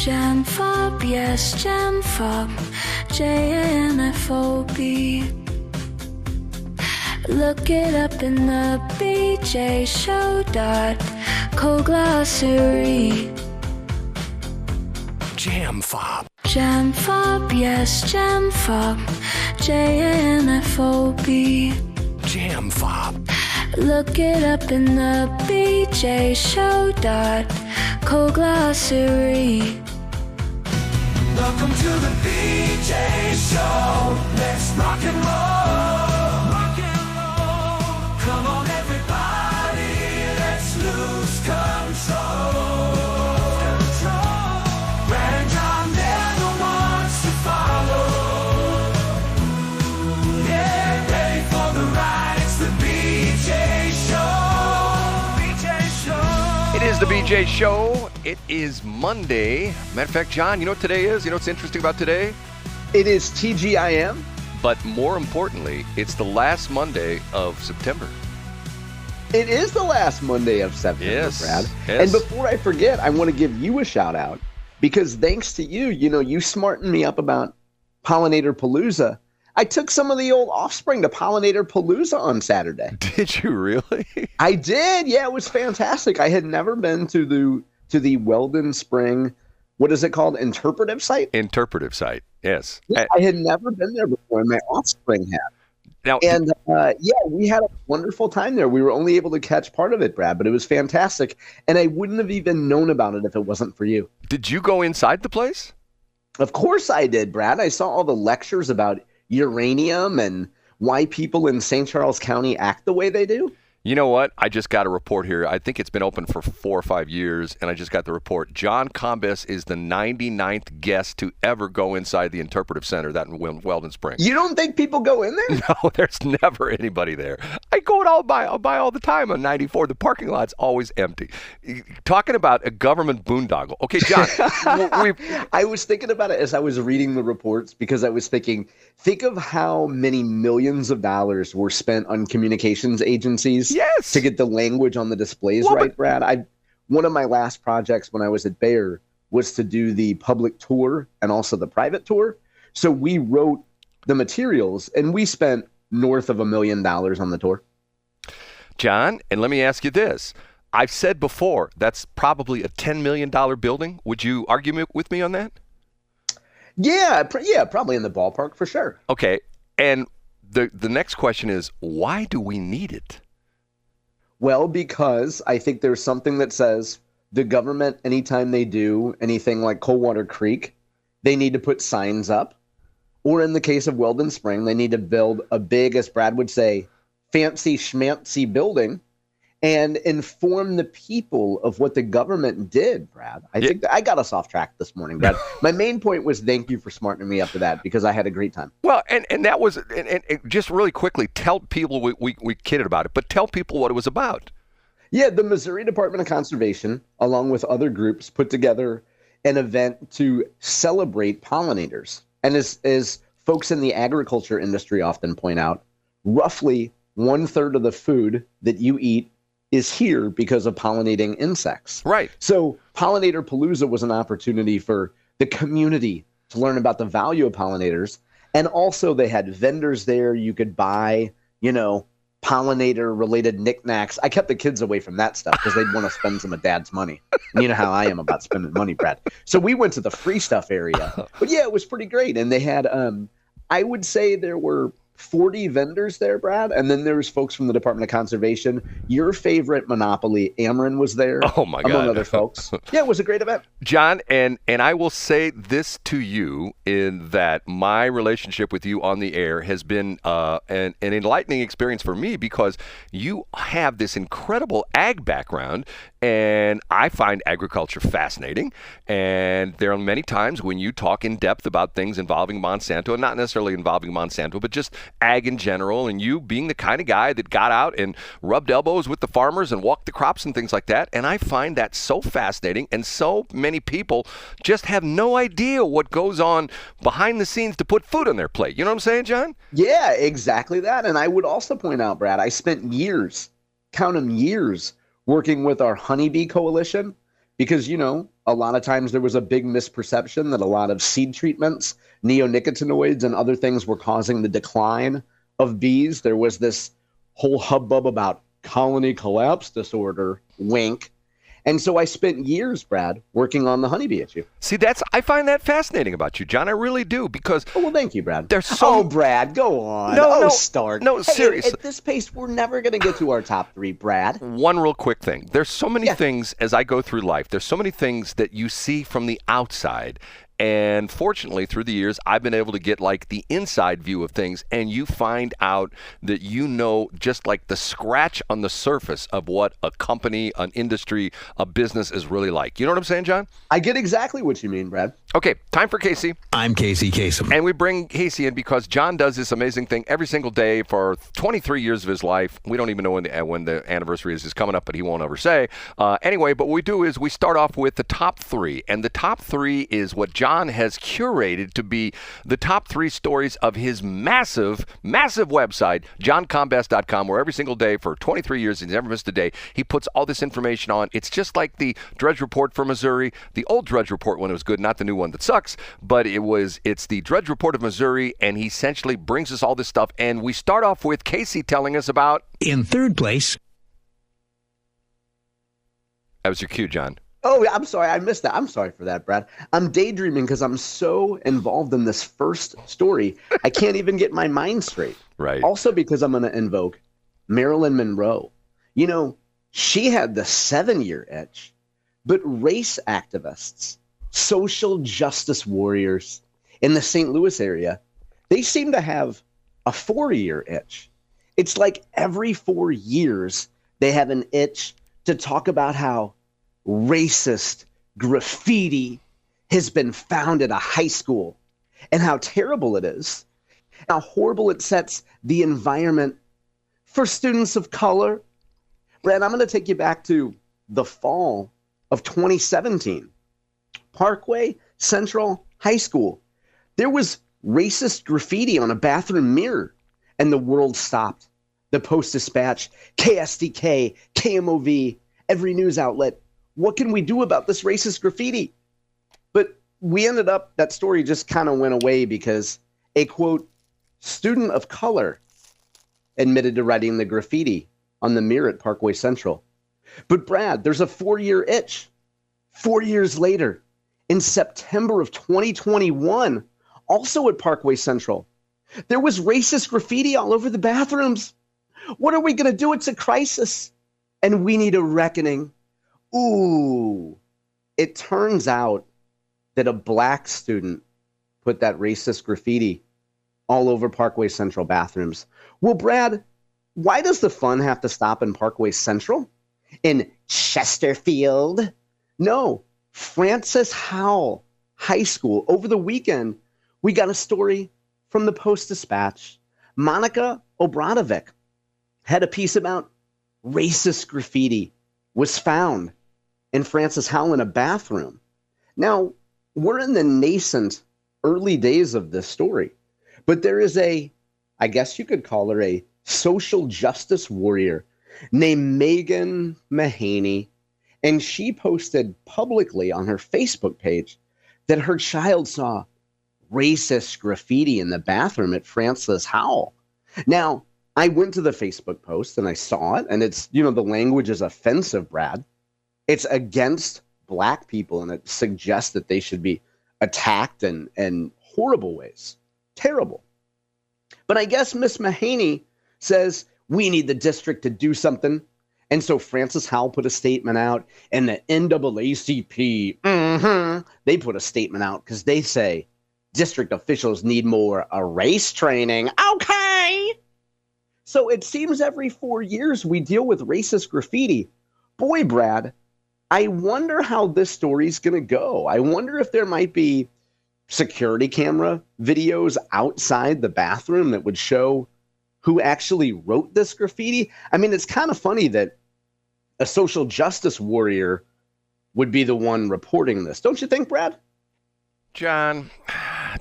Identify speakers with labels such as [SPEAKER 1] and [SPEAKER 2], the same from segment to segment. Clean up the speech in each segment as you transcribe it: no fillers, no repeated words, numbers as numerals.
[SPEAKER 1] JAMFOB, yes, JAMFOB, JAMFOB. Look it up in the BJ Show .co-glossary.
[SPEAKER 2] JAMFOB.
[SPEAKER 1] JAMFOB, yes, JAMFOB, JAMFOB.
[SPEAKER 2] JAMFOB.
[SPEAKER 1] Look it up in the BJ Show .co-glossary.
[SPEAKER 2] Welcome to the BJ Show. Let's rock and roll. Rock and roll. Come on, everybody. Let's lose control. Brad and John never wants to follow. Yeah, ready for the ride. It's the BJ Show. BJ Show. It is the BJ Show. It is Monday. Matter of fact, John, you know what today is? You know what's interesting about today?
[SPEAKER 3] It is TGIM.
[SPEAKER 2] But more importantly, it's the last Monday of September.
[SPEAKER 3] It is the last Monday of September,
[SPEAKER 2] Yes,
[SPEAKER 3] Brad.
[SPEAKER 2] yes.
[SPEAKER 3] And before I forget, I want to give you a shout out because thanks to you, you smartened me up about Pollinator Palooza. I took some of the old offspring to Pollinator Palooza on Saturday.
[SPEAKER 2] Did you really?
[SPEAKER 3] I did. Yeah, it was fantastic. I had never been to the Weldon Spring, what is it called? Interpretive site?
[SPEAKER 2] Interpretive site, yes.
[SPEAKER 3] Yeah, I had never been there before, and my offspring had.
[SPEAKER 2] Now,
[SPEAKER 3] And we had a wonderful time there. We were only able to catch part of it, Brad, but it was fantastic. And I wouldn't have even known about it if it wasn't for you.
[SPEAKER 2] did you go inside the place?
[SPEAKER 3] Of course I did, Brad. I saw all the lectures about uranium and why people in St. Charles County act the way they do.
[SPEAKER 2] You know what? I just got a report here. I think it's been open for 4 or 5 years, and I just got the report. John Combest is the 99th guest to ever go inside the Interpretive Center, that in Weldon Springs.
[SPEAKER 3] You don't think people go in there?
[SPEAKER 2] No, there's never anybody there. I go out by all the time on 94. The parking lot's always empty. Talking about a government boondoggle. Okay, John,
[SPEAKER 3] I was thinking about it as I was reading the reports because I was thinking, think of how many millions of dollars were spent on communications agencies
[SPEAKER 2] Yes.
[SPEAKER 3] to get the language on the displays right, Brad. One of my last projects when I was at Bayer was to do the public tour and also the private tour. So we wrote the materials and we spent north of $1 million on the tour.
[SPEAKER 2] John, and let me ask you this. I've said before, that's probably a $10 million building. Would you argue with me on that?
[SPEAKER 3] Yeah, probably in the ballpark for sure.
[SPEAKER 2] Okay, and the next question is, why do we need it?
[SPEAKER 3] Well, because I think there's something that says the government, anytime they do anything like Coldwater Creek, they need to put signs up. Or in the case of Weldon Spring, they need to build a big, as Brad would say, fancy schmancy building and inform the people of what the government did, Brad. I think I got us off track this morning, Brad. My main point was thank you for smartening me up to that because I had a great time.
[SPEAKER 2] Well, and that was, and just really quickly, tell people, we kidded about it, but tell people what it was about.
[SPEAKER 3] Yeah, the Missouri Department of Conservation, along with other groups, put together an event to celebrate pollinators. And as folks in the agriculture industry often point out, roughly 1/3 of the food that you eat is here because of pollinating insects.
[SPEAKER 2] Right.
[SPEAKER 3] So Pollinator Palooza was an opportunity for the community to learn about the value of pollinators. And also they had vendors there. You could buy, pollinator related knickknacks. I kept the kids away from that stuff because they'd want to spend some of Dad's money. And you know how I am about spending money, Brad. So we went to the free stuff area. But yeah, it was pretty great. And they had, I would say there were 40 vendors there, Brad. And then there was folks from the Department of Conservation. Your favorite monopoly, Ameren, was there.
[SPEAKER 2] Oh, my God.
[SPEAKER 3] Among other folks. Yeah, it was a great event.
[SPEAKER 2] John, and I will say this to you in that my relationship with you on the air has been an enlightening experience for me because you have this incredible ag background, and I find agriculture fascinating. And there are many times when you talk in depth about things involving Monsanto, and not necessarily involving Monsanto, but just ag in general, and you being the kind of guy that got out and rubbed elbows with the farmers and walked the crops and things like that. And I find that so fascinating, and so many people just have no idea what goes on behind the scenes to put food on their plate. You know what I'm saying, John?
[SPEAKER 3] Yeah, exactly that. And I would also point out, Brad, I spent years, count them years, working with our honeybee coalition because, a lot of times there was a big misperception that a lot of seed treatments, neonicotinoids, and other things were causing the decline of bees. There was this whole hubbub about colony collapse disorder, wink. And so I spent years, Brad, working on the honeybee issue.
[SPEAKER 2] See, I find that fascinating about you, John. I really do, because
[SPEAKER 3] Oh, well, thank you, Brad.
[SPEAKER 2] there's so
[SPEAKER 3] Brad, go on.
[SPEAKER 2] No,
[SPEAKER 3] start.
[SPEAKER 2] No,
[SPEAKER 3] Hey,
[SPEAKER 2] seriously.
[SPEAKER 3] At this pace, we're never going to get to our top 3, Brad.
[SPEAKER 2] One real quick thing. There's so many things as I go through life. There's so many things that you see from the outside. And fortunately, through the years, I've been able to get like the inside view of things, and you find out that just like the scratch on the surface of what a company, an industry, a business is really like. You know what I'm saying, John?
[SPEAKER 3] I get exactly what you mean, Brad.
[SPEAKER 2] Okay, time for Casey.
[SPEAKER 4] I'm Casey Kasem.
[SPEAKER 2] And we bring Casey in because John does this amazing thing every single day for 23 years of his life. We don't even know when the anniversary is coming up, but he won't ever say. Anyway, but what we do is we start off with the top 3. And the top 3 is what John has curated to be the top 3 stories of his massive, massive website, johncombest.com, where every single day for 23 years, he's never missed a day, he puts all this information on. It's just like the Drudge Report for Missouri, the old Drudge Report when it was good, not the new one that sucks, but it's the Drudge Report of Missouri, and he essentially brings us all this stuff. And we start off with Casey telling us about...
[SPEAKER 4] In third place...
[SPEAKER 2] That was your cue, John.
[SPEAKER 3] Oh, I'm sorry. I missed that. I'm sorry for that, Brad. I'm daydreaming because I'm so involved in this first story. I can't even get my mind straight.
[SPEAKER 2] Right.
[SPEAKER 3] Also because I'm going to invoke Marilyn Monroe. She had the 7-year itch, but race activists, social justice warriors in the St. Louis area, they seem to have a 4-year itch. It's like every 4 years they have an itch to talk about how racist graffiti has been found at a high school and how terrible it is, how horrible it sets the environment for students of color. Brad, I'm going to take you back to the fall of 2017. Parkway Central High School. There was racist graffiti on a bathroom mirror, and the world stopped. The Post-Dispatch, KSDK, KMOV, every news outlet. What can we do about this racist graffiti? But that story just kind of went away because a, quote, student of color admitted to writing the graffiti on the mirror at Parkway Central. But Brad, there's a 4-year itch. 4 years later, in September of 2021, also at Parkway Central, there was racist graffiti all over the bathrooms. What are we going to do? It's a crisis, and we need a reckoning. Ooh, it turns out that a black student put that racist graffiti all over Parkway Central bathrooms. Well, Brad, why does the fun have to stop in Parkway Central? In Chesterfield? No, Francis Howell High School. Over the weekend, we got a story from the Post-Dispatch. Monica Obradovic had a piece about racist graffiti was found in Francis Howell in a bathroom. Now, we're in the nascent early days of this story, but there is I guess you could call her a social justice warrior named Megan Mahaney, and she posted publicly on her Facebook page that her child saw racist graffiti in the bathroom at Francis Howell. Now, I went to the Facebook post and I saw it, and it's, the language is offensive, Brad. It's against black people, and it suggests that they should be attacked in horrible ways. Terrible. But I guess Miss Mahaney says we need the district to do something. And so Francis Howell put a statement out, and the NAACP, they put a statement out because they say district officials need more race training. Okay. So it seems every 4 years we deal with racist graffiti. Boy, Brad, I wonder how this story's going to go. I wonder if there might be security camera videos outside the bathroom that would show who actually wrote this graffiti. I mean, it's kind of funny that a social justice warrior would be the one reporting this. Don't you think, Brad?
[SPEAKER 2] John,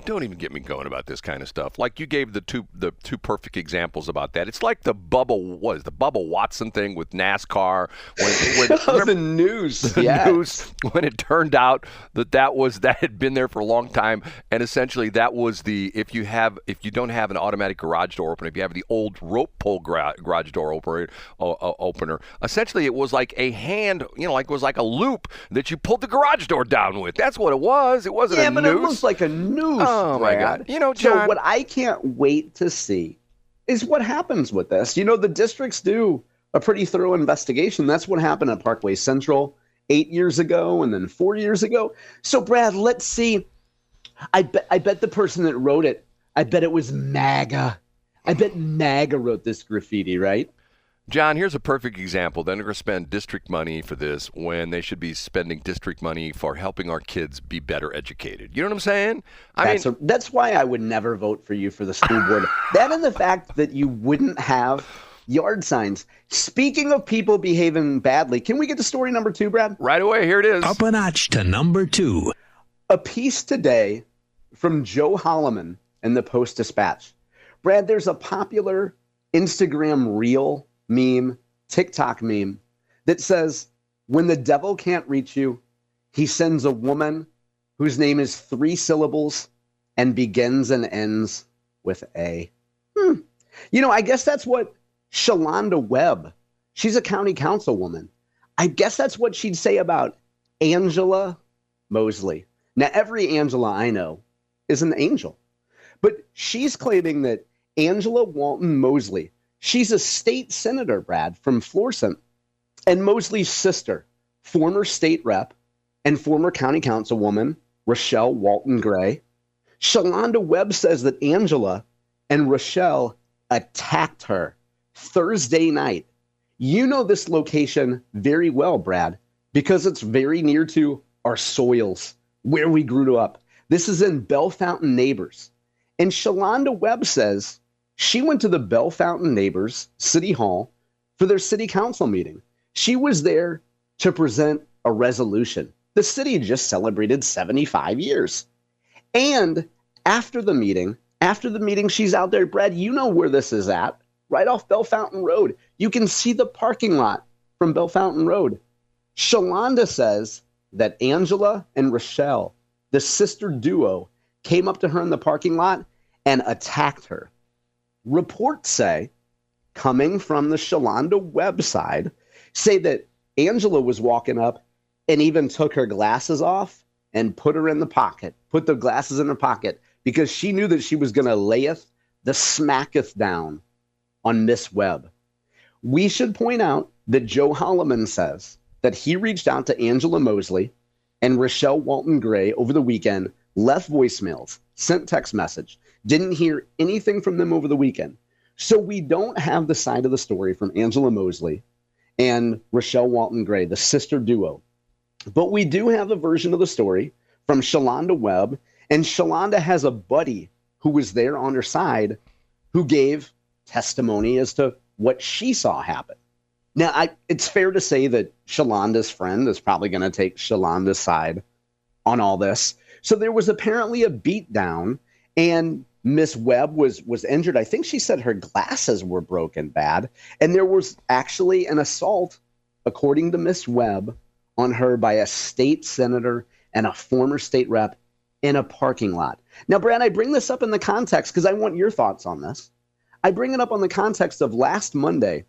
[SPEAKER 2] don't even get me going about this kind of stuff. Like you gave the two perfect examples about that. It's like the Bubba Watson thing with NASCAR. When
[SPEAKER 3] The news.
[SPEAKER 2] The news, when it turned out that had been there for a long time, and essentially that was if you don't have an automatic garage door opener, if you have the old rope pull garage door opener, essentially it was like a hand, like it was like a loop that you pulled the garage door down with. That's what it was. It wasn't a noose.
[SPEAKER 3] Yeah, but it was like a noose.
[SPEAKER 2] Oh, my God. John.
[SPEAKER 3] So what I can't wait to see is what happens with this. The districts do a pretty thorough investigation. That's what happened at Parkway Central 8 years ago and then 4 years ago. So, Brad, let's see. I bet the person that wrote it, I bet it was MAGA. I bet MAGA wrote this graffiti, right?
[SPEAKER 2] John, here's a perfect example. They're going to spend district money for this when they should be spending district money for helping our kids be better educated. You know what I'm saying?
[SPEAKER 3] That's why I would never vote for you for the school board. That and the fact that you wouldn't have yard signs. Speaking of people behaving badly, can we get to story number 2, Brad?
[SPEAKER 2] Right away. Here it is.
[SPEAKER 4] Up a notch to number 2.
[SPEAKER 3] A piece today from Joe Holloman in the Post-Dispatch. Brad, there's a popular Instagram reel meme, TikTok meme, that says, when the devil can't reach you, he sends a woman whose name is 3 syllables and begins and ends with A. I guess that's what Shalonda Webb, she's a county councilwoman. I guess that's what she'd say about Angela Mosley. Now, every Angela I know is an angel, but she's claiming that Angela Walton Mosley, she's a state senator, Brad, from Florissant, and Mosley's sister, former state rep and former county councilwoman, Rochelle Walton Gray. Shalonda Webb says that Angela and Rochelle attacked her Thursday night. You know this location very well, Brad, because it's very near to our soils, where we grew up. This is in Bell Fountain Neighbors. And Shalonda Webb says she went to the Bell Fountain Neighbors City Hall for their city council meeting. She was there to present a resolution. The city just celebrated 75 years. And after the meeting, she's out there, Brad, you know where this is at, right off Bell Fountain Road. You can see the parking lot from Bell Fountain Road. Shalonda says that Angela and Rochelle, the sister duo, came up to her in the parking lot and attacked her. Reports say, coming from the Shalonda Webb side, say that Angela was walking up and even took her glasses off and put the glasses in her pocket, because she knew that she was going to layeth the smacketh down on Miss Webb. We should point out that Joe Holloman says that he reached out to Angela Mosley and Rochelle Walton Gray over the weekend, left voicemails, sent text message, didn't hear anything from them over the weekend. So we don't have the side of the story from Angela Mosley and Rochelle Walton Gray, the sister duo. But we do have a version of the story from Shalonda Webb, and Shalonda has a buddy who was there on her side who gave testimony as to what she saw happen. Now, it's fair to say that Shalonda's friend is probably going to take Shalonda's side on all this. So there was apparently a beatdown, and Miss Webb was injured. I think she said her glasses were broken bad. And there was actually an assault, according to Miss Webb, on her by a state senator and a former state rep in a parking lot. Now, Brad, I bring this up in the context because I want your thoughts on this. I bring it up on the context of last Monday.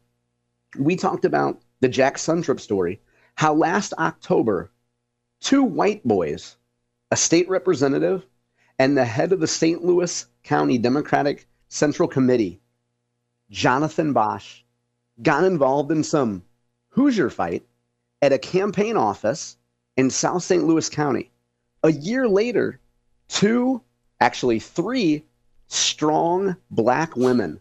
[SPEAKER 3] We talked about the Jack Suntrip story, how last October, 2 white boys, a state representative and the head of the St. Louis County Democratic Central Committee, Jonathan Boesch, got involved in some Hoosier fight at a campaign office in South St. Louis County. A year later, 3 strong black women,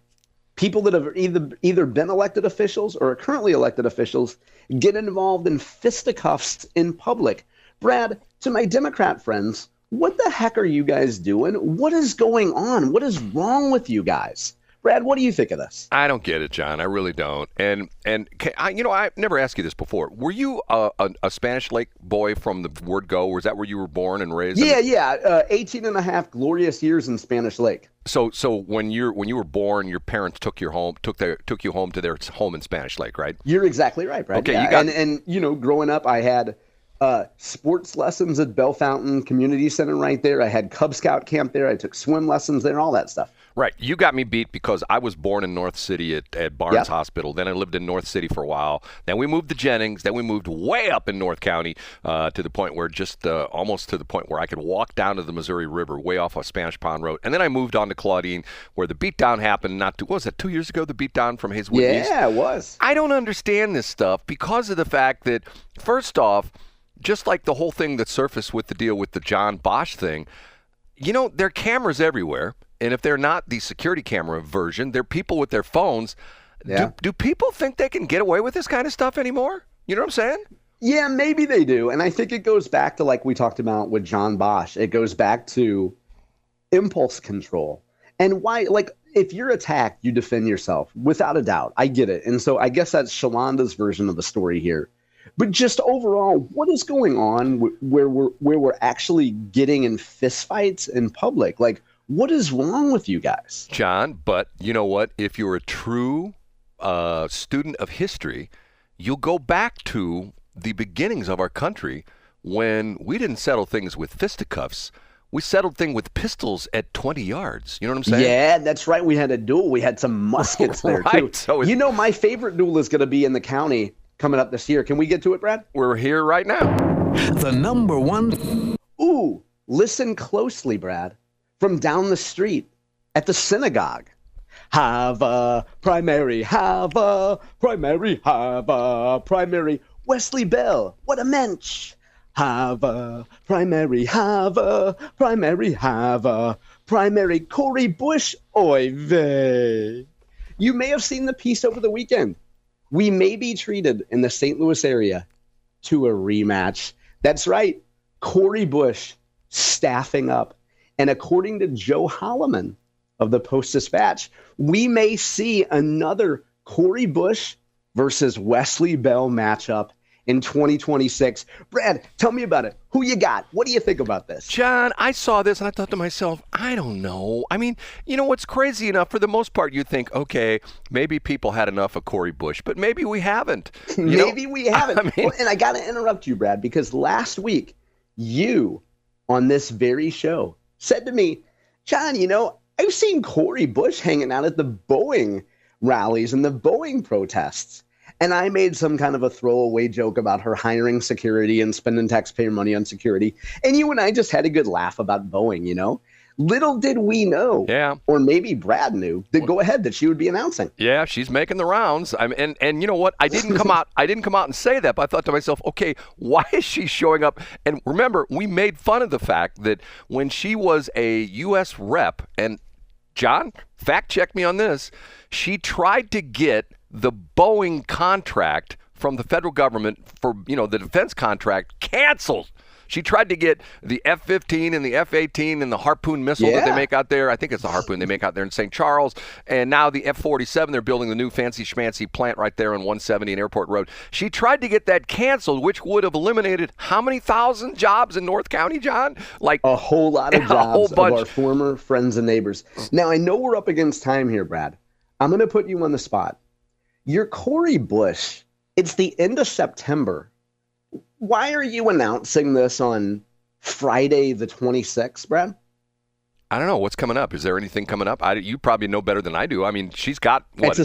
[SPEAKER 3] people that have either been elected officials or are currently elected officials, get involved in fisticuffs in public. Brad, to my Democrat friends, what the heck are you guys doing? What is going on? What is wrong with you guys? Brad, what do you think of this?
[SPEAKER 2] I don't get it, John. I really don't. And I never asked you this before. Were you a Spanish Lake boy from the word go? Or is that where you were born and raised?
[SPEAKER 3] Yeah. 18 and a half glorious years in Spanish Lake.
[SPEAKER 2] So when you were born, your parents took you home to their home in Spanish Lake, right?
[SPEAKER 3] You're exactly right, Brad.
[SPEAKER 2] Okay,
[SPEAKER 3] yeah. And growing up, I had sports lessons at Bell Fountain Community Center right there. I had Cub Scout camp there. I took swim lessons there, all that stuff.
[SPEAKER 2] Right. You got me beat because I was born in North City at Barnes Hospital. Then I lived in North City for a while. Then we moved to Jennings. Then we moved way up in North County to the point where almost to the point where I could walk down to the Missouri River way off of Spanish Pond Road. And then I moved on to Claudine where the beatdown happened what was it, 2 years ago, the beatdown from Hazelwood East?
[SPEAKER 3] Yeah, it was. I
[SPEAKER 2] don't understand this stuff because of the fact that, first off, just like the whole thing that surfaced with the deal with the John Boesch thing, there are cameras everywhere. And if they're not the security camera version, they're people with their phones. Yeah. Do people think they can get away with this kind of stuff anymore? You know what I'm saying?
[SPEAKER 3] Yeah, maybe they do. And I think it goes back to, like we talked about with John Boesch, it goes back to impulse control. And why, like, if you're attacked, you defend yourself, without a doubt. I get it. And so I guess that's Shalonda's version of the story here. But just overall, what is going on where we're actually getting in fistfights in public? Like, what is wrong with you guys?
[SPEAKER 2] John, but you know what? If you're a true student of history, you'll go back to the beginnings of our country when we didn't settle things with fisticuffs. We settled things with pistols at 20 yards. You know what I'm saying?
[SPEAKER 3] Yeah, that's right. We had a duel. We had some muskets there, too. So my favorite duel is going to be in the county coming up this year. Can we get to it, Brad?
[SPEAKER 2] We're here right now.
[SPEAKER 4] The number one.
[SPEAKER 3] Ooh, listen closely, Brad. From down the street at the synagogue. Have a primary, have a primary, have a primary. Wesley Bell, what a mensch. Have a primary, have a primary, have a primary. Cori Bush, oy vey. You may have seen the piece over the weekend. We may be treated in the St. Louis area to a rematch. That's right. Cori Bush staffing up. And according to Joe Holloman of the Post-Dispatch, we may see another Cori Bush versus Wesley Bell matchup in 2026. Brad, tell me about it. Who you got? What do you think about this?
[SPEAKER 2] John, I saw this and I thought to myself, I don't know. I mean, what's crazy enough, for the most part, you think, okay, maybe people had enough of Cori Bush, but maybe we haven't.
[SPEAKER 3] Maybe we haven't. And I got to interrupt you, Brad, because last week, you on this very show said to me, John, I've seen Cori Bush hanging out at the Boeing rallies and the Boeing protests. And I made some kind of a throwaway joke about her hiring security and spending taxpayer money on security. And you and I just had a good laugh about Boeing, Little did we know, or maybe Brad knew, that she would be announcing.
[SPEAKER 2] Yeah, she's making the rounds. And you know what? I didn't come out and say that, but I thought to myself, okay, why is she showing up? And remember, we made fun of the fact that when she was a U.S. rep, and John, fact check me on this, she tried to get the Boeing contract from the federal government for, the defense contract canceled. She tried to get the F-15 and the F-18 and the Harpoon missile that they make out there. I think it's the Harpoon they make out there in St. Charles. And now the F-47, they're building the new fancy schmancy plant right there on 170 and Airport Road. She tried to get that canceled, which would have eliminated how many thousand jobs in North County, John? Like
[SPEAKER 3] a whole lot of jobs of our former friends and neighbors. Now, I know we're up against time here, Brad. I'm going to put you on the spot. You're Cori Bush. It's the end of September. Why are you announcing this on Friday the 26th, Brad?
[SPEAKER 2] I don't know. What's coming up? Is there anything coming up? You probably know better than I do. I mean, she's got what?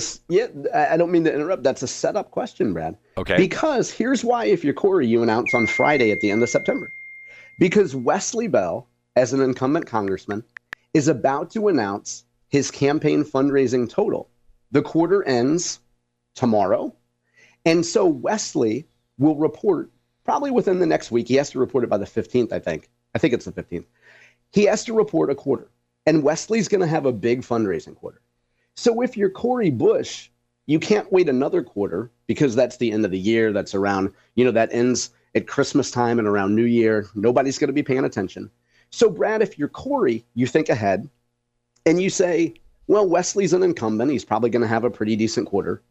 [SPEAKER 3] I don't mean to interrupt. That's a setup question, Brad.
[SPEAKER 2] Okay.
[SPEAKER 3] Because here's why, if you're Cori, you announce on Friday at the end of September. Because Wesley Bell, as an incumbent congressman, is about to announce his campaign fundraising total. The quarter ends tomorrow. And so Wesley will report probably within the next week. He has to report it by the 15th, I think. I think it's the 15th. He has to report a quarter. And Wesley's going to have a big fundraising quarter. So if you're Cori Bush, you can't wait another quarter because that's the end of the year. That's around, that ends at Christmas time and around New Year. Nobody's going to be paying attention. So, Brad, if you're Cori, you think ahead and you say, well, Wesley's an incumbent. He's probably going to have a pretty decent quarter.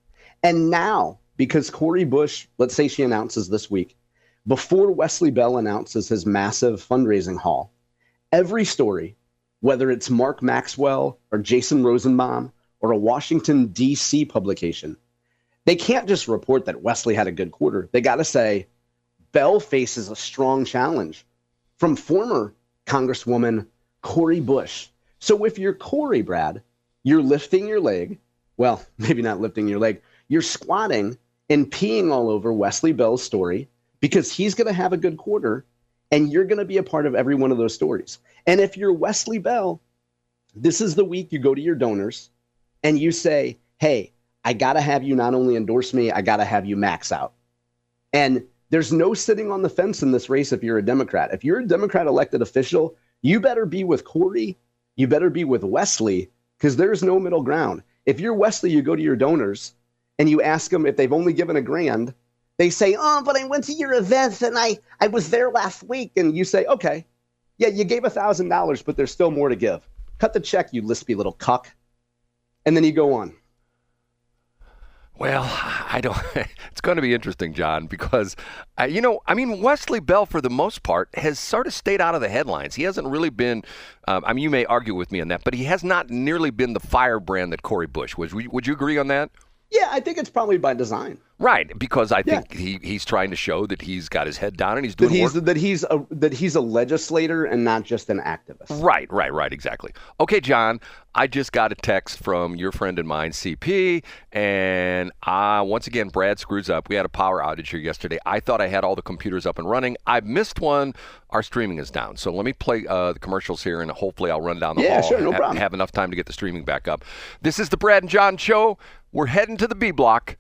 [SPEAKER 3] And now, because Cori Bush, let's say she announces this week, before Wesley Bell announces his massive fundraising haul, every story, whether it's Mark Maxwell or Jason Rosenbaum or a Washington, D.C. publication, they can't just report that Wesley had a good quarter. They got to say, Bell faces a strong challenge from former Congresswoman Cori Bush. So if you're Cori, Brad, you're lifting your leg. Well, maybe not lifting your leg. You're squatting and peeing all over Wesley Bell's story because he's going to have a good quarter and you're going to be a part of every one of those stories. And if you're Wesley Bell, this is the week you go to your donors and you say, hey, I got to have you not only endorse me, I got to have you max out. And there's no sitting on the fence in this race if you're a Democrat. If you're a Democrat elected official, you better be with Cori, you better be with Wesley, because there's no middle ground. If you're Wesley, you go to your donors and you ask them if they've only given $1,000. They say, oh, but I went to your events and I was there last week. And you say, okay, yeah, you gave $1,000, but there's still more to give. Cut the check, you lispy little cuck. And then you go on.
[SPEAKER 2] Well, I don't. It's going to be interesting, John, because, Wesley Bell, for the most part, has sort of stayed out of the headlines. He hasn't really been, you may argue with me on that, but he has not nearly been the firebrand that Cori Bush was. Would you agree on that?
[SPEAKER 3] Yeah, I think it's probably by design.
[SPEAKER 2] Right, because I think he's trying to show that he's got his head down and he's doing work.
[SPEAKER 3] That he's a legislator and not just an activist.
[SPEAKER 2] Right, exactly. Okay, John, I just got a text from your friend and mine, CP, and once again, Brad screws up. We had a power outage here yesterday. I thought I had all the computers up and running. I missed one. Our streaming is down. So let me play the commercials here, and hopefully I'll run down the hall.
[SPEAKER 3] Yeah, sure, no problem.
[SPEAKER 2] Have enough time to get the streaming back up. This is the Brad and John Show. We're heading to the B block.